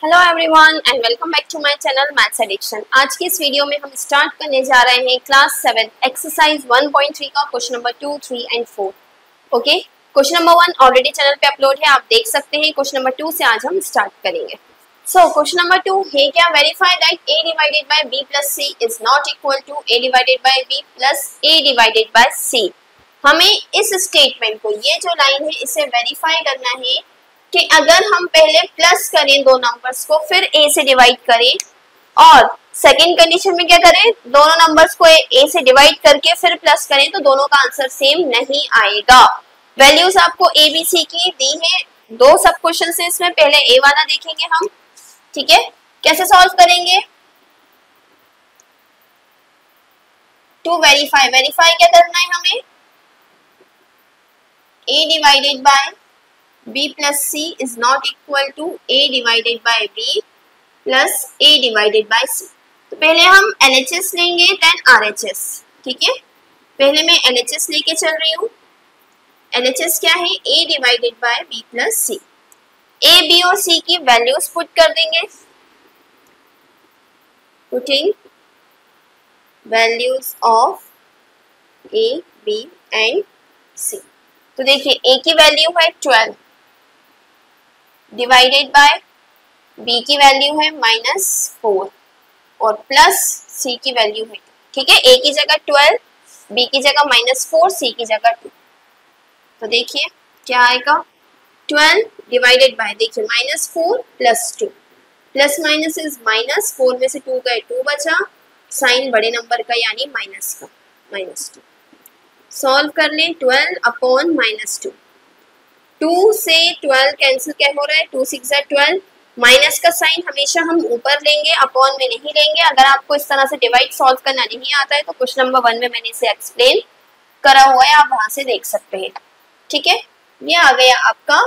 Hello everyone and welcome back to my channel maths addiction. आज की इस video में हम स्टार्ट करने जा रहे हैं क्लास 7 एक्सरसाइज 1.3 का question number 2, 3 and 4। Okay, question number 1 already channel पे अपलोड है, आप देख सकते हैं। क्वेश्चन नंबर 2 से आज हम स्टार्ट करेंगे। सो क्वेश्चन नंबर 2 है क्या, verify that a divided by b plus c is not equal to a divided by b plus a divided by c। हमें इस स्टेटमेंट को, ये जो लाइन है, इसे वेरीफाई करना है कि अगर हम पहले प्लस करें दो नंबर्स को, फिर a से डिवाइड करें, और सेकंड कंडीशन में क्या करें, दोनों नंबर्स को a से डिवाइड करके फिर प्लस करें, तो दोनों का आंसर सेम नहीं आएगा। वैल्यूज आपको a b c की दी है, दो सब क्वेश्चन है इसमें। पहले a वाला देखेंगे हम, ठीक है। कैसे सॉल्व करेंगे, टू वेरीफाई, वेरीफाई क्या करना है हमें, a divided by b plus c is not equal to a divided by b plus a divided by c। तो पहले हम LHS लेंगे, देन RHS, ठीक है। पहले मैं LHS लेके चल रही हूँ। LHS क्या है, a divided by b plus c। a, b और c की वैल्यूज पुट कर देंगे, putting values of a, b and c। तो देखिए a की वैल्यू है 12 डिवाइडेड बाय b की वैल्यू है -4 और प्लस c की वैल्यू है, ठीक है। a की जगह 12, b की जगह -4, c की जगह 2। तो देखिए क्या आएगा, 12 डिवाइडेड बाय, देखिए -4 plus 2, plus minus is minus, 4 में से 2 गए, 2 बचा, साइन बड़े नंबर का यानी माइनस का, -2। सॉल्व कर लें, 12 अपॉन -2, 2 से 12 कैंसिल क्या हो रहा है, 2 6 12, माइनस का साइन हमेशा हम ऊपर लेंगे, अपॉन में नहीं लेंगे। अगर आपको इस तरह से डिवाइड सॉल्व करना नहीं आता है तो क्वेश्चन नंबर 1 में मैंने इसे एक्सप्लेन करा हुआ है, आप वहां से देख सकते हैं, ठीक है। ये आ गया आपका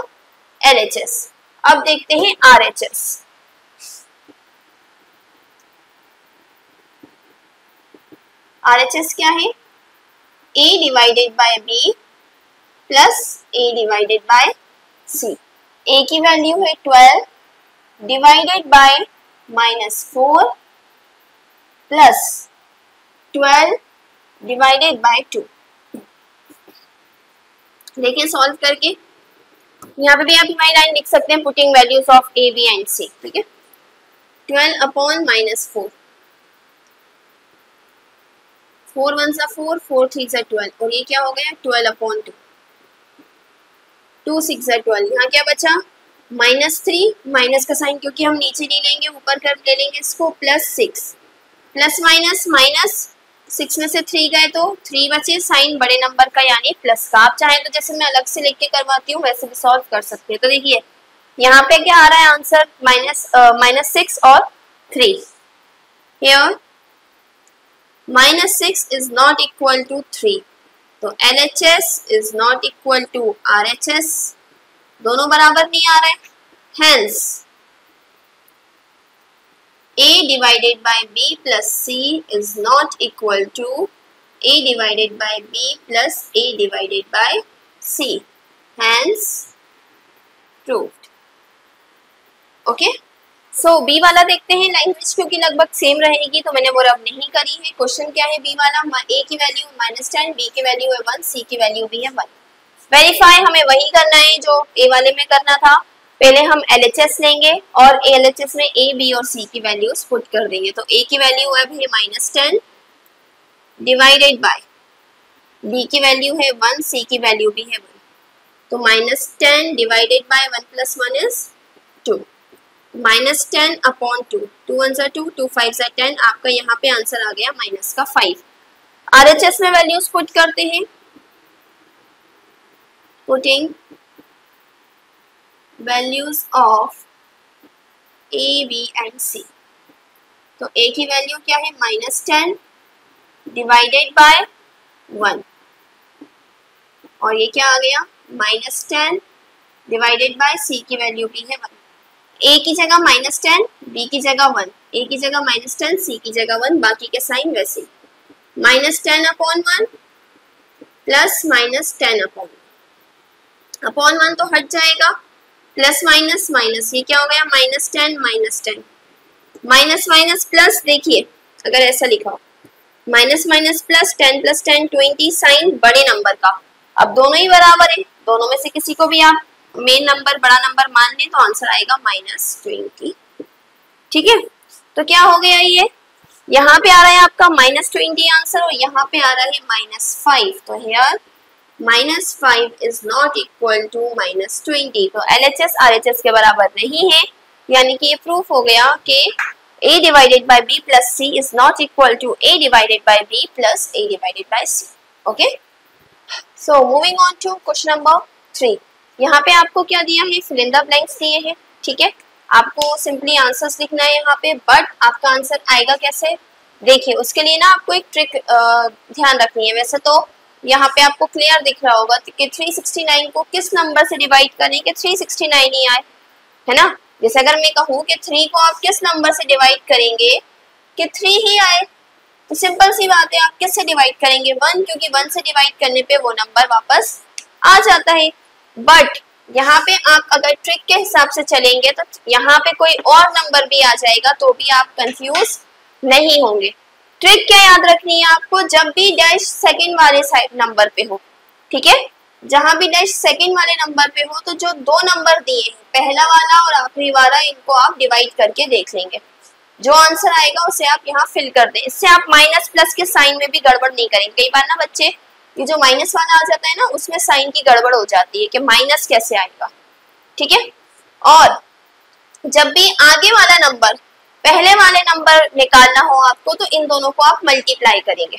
LHS। अब देखते हैं RHS। RHS क्या है, a divided by b plus a divided by c। a की वैल्यू है 12 divided by -4 plus 12 divided by 2। देखिए सॉल्व करके, यहाँ पे भी आप हमारी लाइन लिख सकते हैं, putting values of a, b and c, ठीक है। 12 अपॉन -4, 4 1 4, 4 3 12, और ये क्या हो गया, 12 अपॉन 2, 2 6 12, यहाँ क्या बचा -3, माइनस का साइन क्योंकि हम नीचे नहीं लेंगे, ऊपर कर ले लेंगे इसको, +6, प्लस माइनस माइनस, 6 में से 3 गए तो 3 बचे, साइन बड़े नंबर का यानी प्लस का। आप चाहें तो जैसे मैं अलग से लिख के करवाती हूँ वैसे भी सॉल्व कर सकते हैं। तो देखिए यहाँ पे क्या आ रहा है आंसर, -6 और 3। Here -6 is not equal to 3, तो LHS is not equal to RHS, दोनों बराबर नहीं आ रहे। Hence a divided by b plus c is not equal to a divided by b plus a divided by c। Hence proved. Okay, so b वाला देखते हैं। Language क्योंकि लगभग सेम रहेगी तो मैंने वो रब नहीं करी है। क्वेश्चन क्या है, b वाला, a की वैल्यू -10, b की वैल्यू है 1, c की वैल्यू भी है 1। वेरीफाई हमें वही करना है जो a वाले में करना था। पहले हम LHS लेंगे और LHS में a, b और c की वैल्यूज पुट कर देंगे। तो a की वैल्यू है -10 डिवाइडेड बाय, b की वैल्यू है 1, c की वैल्यू भी है 1, तो -10 डिवाइडेड बाय 1 + 1 इज 2, -10 अपॉन 2, 2 1 2, 2 5 10, आपका यहाँ पे आंसर आ गया -5। RHS में वैल्यूज पुट करते हैं, putting values of a, b and c। तो a की वैल्यू क्या है, -10 डिवाइडेड बाय 1, और ये क्या आ गया, -10 डिवाइडेड बाय c की वैल्यू भी है 1। a की जगह -10, b की जगह 1, a की जगह -10, c की जगह 1, बाकी के साइन वैसे। -10 अपॉन 1 प्लस -10 अपॉन 1 तो हट जाएगा, प्लस माइनस माइनस, ये क्या हो गया -10 -10, माइनस माइनस प्लस, देखिए अगर ऐसा लिखा हो माइनस माइनस प्लस 10 + 10 20, साइन बड़े नंबर का। अब दोनों ही बराबर है, दोनों में से किसी को भी आप मेन नंबर बड़ा नंबर मान लें तो आंसर आएगा -20। ठीक है, तो क्या हो गया, ये यहाँ पे आ रहा है आपका -20 आंसर और यहाँ पे आ रहा है -5, तो here -5 is not equal to -20, तो LHS RHS के बराबर नहीं है, यानी कि ये प्रूफ हो गया कि A divided by B plus C is not equal to A divided by B plus A divided by C. Okay? So moving on to question number 3. यहाँ पे आपको क्या दिया है, fill in the blanks दिए हैं, ठीक है। आपको सिंपली आंसर्स लिखना है यहाँ पे, बट आपका आंसर आएगा कैसे, देखिए उसके लिए ना आपको एक ट्रिक ध्यान रखनी है। वैसे तो यहाँ पे आपको क्लियर दिख रहा होगा कि 369 को किस नंबर से डिवाइड करें कि 369 ही आए, है ना। जैसे अगर मैं कहूँ कि 3 को आप किस नंबर से डिवाइड करेंगे कि 3 ही आए, तो सिंपल सी बात है, आप किससे डिवाइड करेंगे 1, क्योंकि 1 से डिवाइड करने पे वो नंबर वापस आ जाता है। बट यहाँ पे आप अगर ट्रिक के हिसाब से चलेंगे तो यहाँ पे कोई और नंबर भी आ जाएगा तो भी आप कंफ्यूज नहीं होंगे। ट्रिक क्या याद रखनी है आपको, जब भी डैश सेकंड वाले साइड नंबर पे हो, ठीक है, जहां भी डैश सेकंड वाले नंबर पे हो तो जो दो नंबर दिए हैं, पहला वाला और आखिरी वाला, इनको आप डिवाइड करके देख लेंगे, जो आंसर आएगा उसे आप यहाँ फिल कर दें। इससे आप माइनस प्लस के साइन में भी गड़बड़ नहीं करेंगे। कई बार ना बच्चे ये जो माइनस वाला आ जाता है ना, उसमें साइन की गड़बड़ हो जाती है कि माइनस कैसे आएगा, ठीक है। और जब भी आगे वाला नंबर पहले वाले नंबर निकालना हो आपको तो इन दोनों को आप मल्टीप्लाई करेंगे।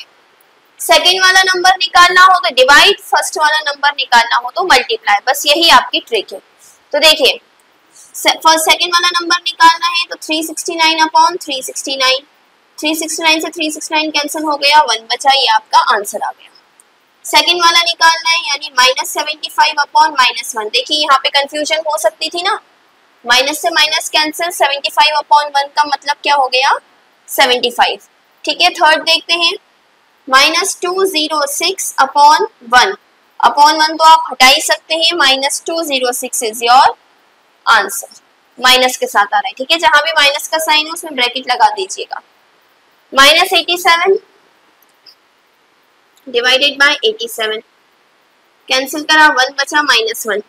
सेकेंड वाला नंबर निकालना हो तो डिवाइड, फर्स्ट वाला नंबर निकालना हो तो मल्टीप्लाई, बस यही आपकी ट्रिक है। तो देखिए फर्स्ट सेकेंड वाला नंबर निकालना है तो 369 अपॉन 369, 369 से 369 कैंसिल हो गया, 1 बचा, ये आपका आंसर आ गया। सेकेंड वाला निकालना है यानी -75 अपॉन -1, देखिए यहाँ पे कंफ्यूजन हो सकती थी ना, माइनस से माइनस कैंसिल, 75 अपॉन 1 का मतलब क्या हो गया 75, ठीक है। थर्ड देखते हैं -206 अपॉन 1, अपॉन 1 तो आप हटा ही सकते हैं, -206 इज योर आंसर, माइनस के साथ आ रहा है, ठीक है। जहां भी माइनस का साइन हो उसमें ब्रैकेट लगा दीजिएगा। -87 डिवाइडेड बाय 87, कैंसिल करा, 1 बचा, -1,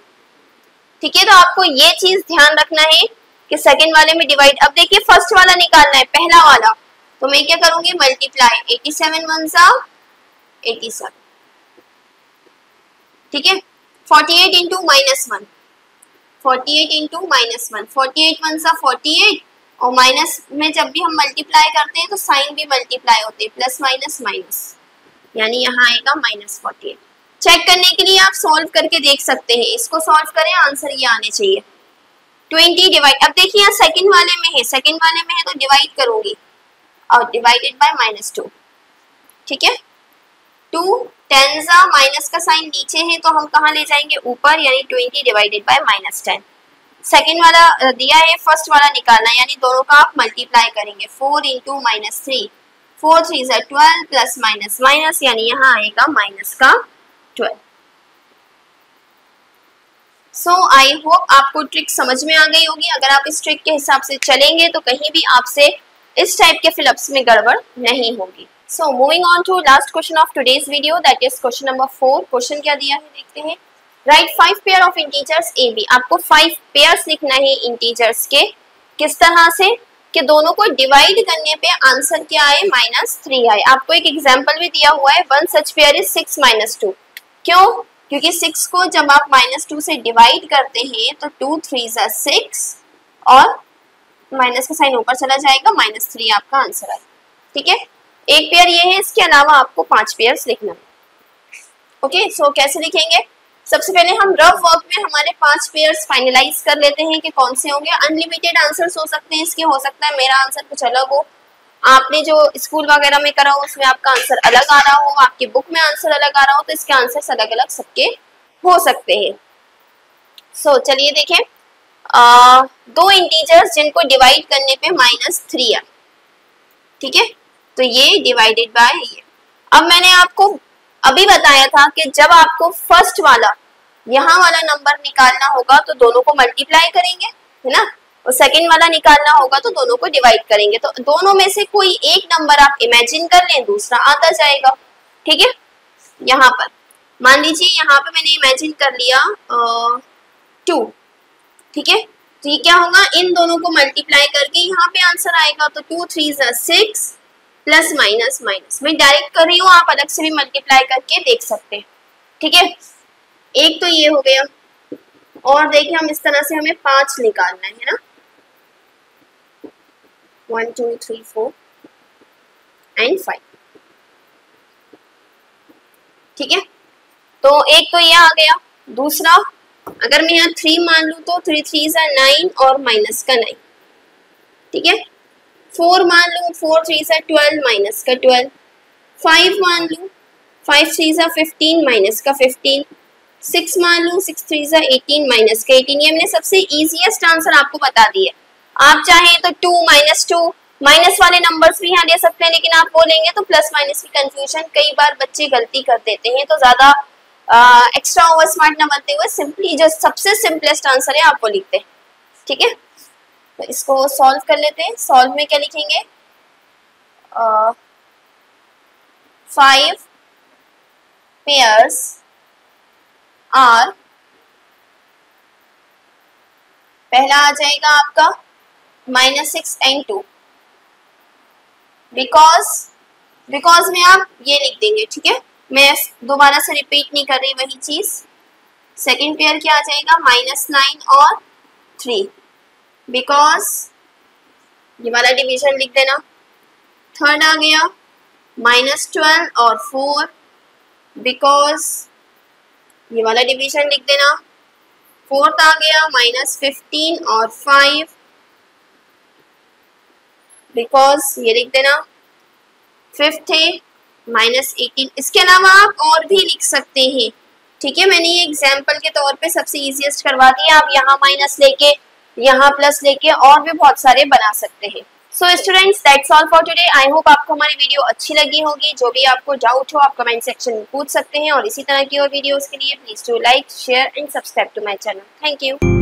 ठीक है। तो आपको ये चीज ध्यान रखना है कि सेकंड वाले में डिवाइड, अब देखिए फर्स्ट वाला निकालना है, पहला वाला, तो मैं क्या करूंगी मल्टीप्लाई, 87 1 सा 87, ठीक है। 48 इंटू -1, 48 इंटू -1, 48 1 सा 48, और माइनस में जब भी हम मल्टीप्लाई करते हैं तो साइन भी मल्टीप्लाई होते हैं, प्लस माइनस माइनस, यानी यहाँ आएगा -48। चेक करने के लिए आप सॉल्व करके देख सकते हैं, इसको सॉल्व करें, आंसर ये आने चाहिए 20 डिवाइड, अब देखिए यहाँ सेकंड वाले में है, सेकंड वाले में है तो डिवाइड करूंगी और डिवाइडेड बाय -2, ठीक है। 2 10 माइनस का साइन नीचे है तो हम कहाँ ले जाएंगे ऊपर, यानी 20 डिवाइडेड बाय -10। सेकंड वाला दिया है, फर्स्ट वाला निकालना है, यानी दोनों का आप मल्टीप्लाई करेंगे, 4 इंटू -3, 4 3 12 प्लस माइनस माइनस, यानी यहाँ आएगा माइनस का 12। सो आई होप आपको ट्रिक समझ में आ गई होगी। अगर आप इस ट्रिक के हिसाब से चलेंगे तो कहीं भी आपसे इस टाइप के फिलअप्स में गड़बड़ नहीं होगी। So moving on to last question of today's video, that is question number 4। Question क्या दिया है देखते हैं। Right 5 pair of integers A B, आपको 5 पेयर्स लिखना है इंटीजर्स के, किस तरह से कि दोनों को डिवाइड करने पे आंसर क्या आए -3 आए। आपको एक एग्जांपल भी दिया हुआ है, 1 सच पेयर इज 6 - 2, क्यों, क्योंकि 6 को जब आप -2 से डिवाइड करते हैं तो 2 3 = 6 और माइनस का साइन ऊपर चला जाएगा, -3 आपका आंसर आएगा, ठीक है। एक पेयर ये है, इसके अलावा आपको 5 पेयर्स लिखना है। ओके, सो कैसे लिखेंगे, सबसे पहले हम रफ वर्क में हमारे 5 पेयर्स फाइनलाइज कर लेते हैं कि कौन से होंगे। अनलिमिटेड आंसर्स हो सकते हैं इसके, हो सकता है मेरा आंसर कुछ अलग हो, आपने जो स्कूल वगैरह में करा हो उसमें आपका आंसर अलग आ रहा हो, आपकी बुक में आंसर अलग आ रहा हो, तो इसके आंसर्स अलग अलग सबके हो सकते हैं। सो चलिए देखें, 2 इंटीजर्स जिनको डिवाइड करने पे -3 है, ठीक है, तो ये डिवाइडेड बाय ये। अब मैंने आपको अभी बताया था कि जब आपको फर्स्ट वाला यहाँ वाला नंबर निकालना होगा तो दोनों को मल्टीप्लाई करेंगे, है ना, और सेकंड वाला निकालना होगा तो दोनों को डिवाइड करेंगे। तो दोनों में से कोई एक नंबर आप इमेजिन कर लें, दूसरा आता जाएगा। ठीक है, यहाँ पर मान लीजिए यहाँ पे मैंने इमेजिन कर लिया 2। ठीक है, तो ये क्या होगा, इन दोनों को मल्टीप्लाई करके यहाँ पे आंसर आएगा। तो 2 3 6 प्लस माइनस माइनस, मैं डायरेक्ट कर रही हूँ, आप अलग से भी मल्टीप्लाई करके देख सकते हैं। ठीक है, एक तो ये हो गया, और देखिए हम इस तरह से हमें 5 निकालना है ना, 1 2 3 4 एंड 5। ठीक है, तो एक तो ये आ गया। दूसरा, अगर मैं यहाँ 3 मान लूँ तो 3 3 9 और माइनस का 9। ठीक है, 4 मान लूँ, 4 3 12 माइनस का 12। 5 मान लूँ, 5 3 15 माइनस का 15। 6 मान लूँ, 6 3 18 माइनस का 18। ये मैंने सबसे इजीएस्ट आंसर आपको बता दिया। आप चाहें तो 2 माइनस वाले नंबर्स भी यहाँ ले सकते हैं, लेकिन आप वो लेंगे तो प्लस माइनस की कंफ्यूजन कई बार बच्चे गलती कर देते हैं। तो ज्यादा एक्स्ट्रा ओवर स्मार्ट ना बनते हुए सिंपली जो सबसे सिंपलेस्ट आंसर है आप वो लिखते हैं। ठीक है, तो इसको सॉल्व कर लेते हैं। सॉल्व में क्या लिखेंगे, 5 पेयर्स आर, पहला आ जाएगा आपका -6 and 2, बिकॉज में आप ये लिख देंगे। ठीक है, मैं दोबारा से रिपीट नहीं कर रही वही चीज। सेकंड पेयर क्या आ जाएगा, -9 और 3, बिकॉज ये वाला डिवीजन लिख देना। थर्ड आ गया -12 और 4, बिकॉज ये वाला डिवीजन लिख देना। फोर्थ आ गया -15 और 5, बिकॉज ये लिख देना। फिफ्थ है -18। इसके अलावा आप और भी लिख सकते हैं। ठीक है, मैंने ये एग्जाम्पल के तौर पे सबसे इजीएस्ट करवा दिया। आप यहाँ माइनस लेके, यहाँ प्लस लेके और भी बहुत सारे बना सकते हैं। So students, that's all for today. I hope आपको हमारी वीडियो अच्छी लगी होगी। जो भी आपको डाउट हो आप कमेंट सेक्शन में पूछ सकते हैं, और इसी तरह की और वीडियोस के लिए please do like, share and subscribe to my channel. Thank you.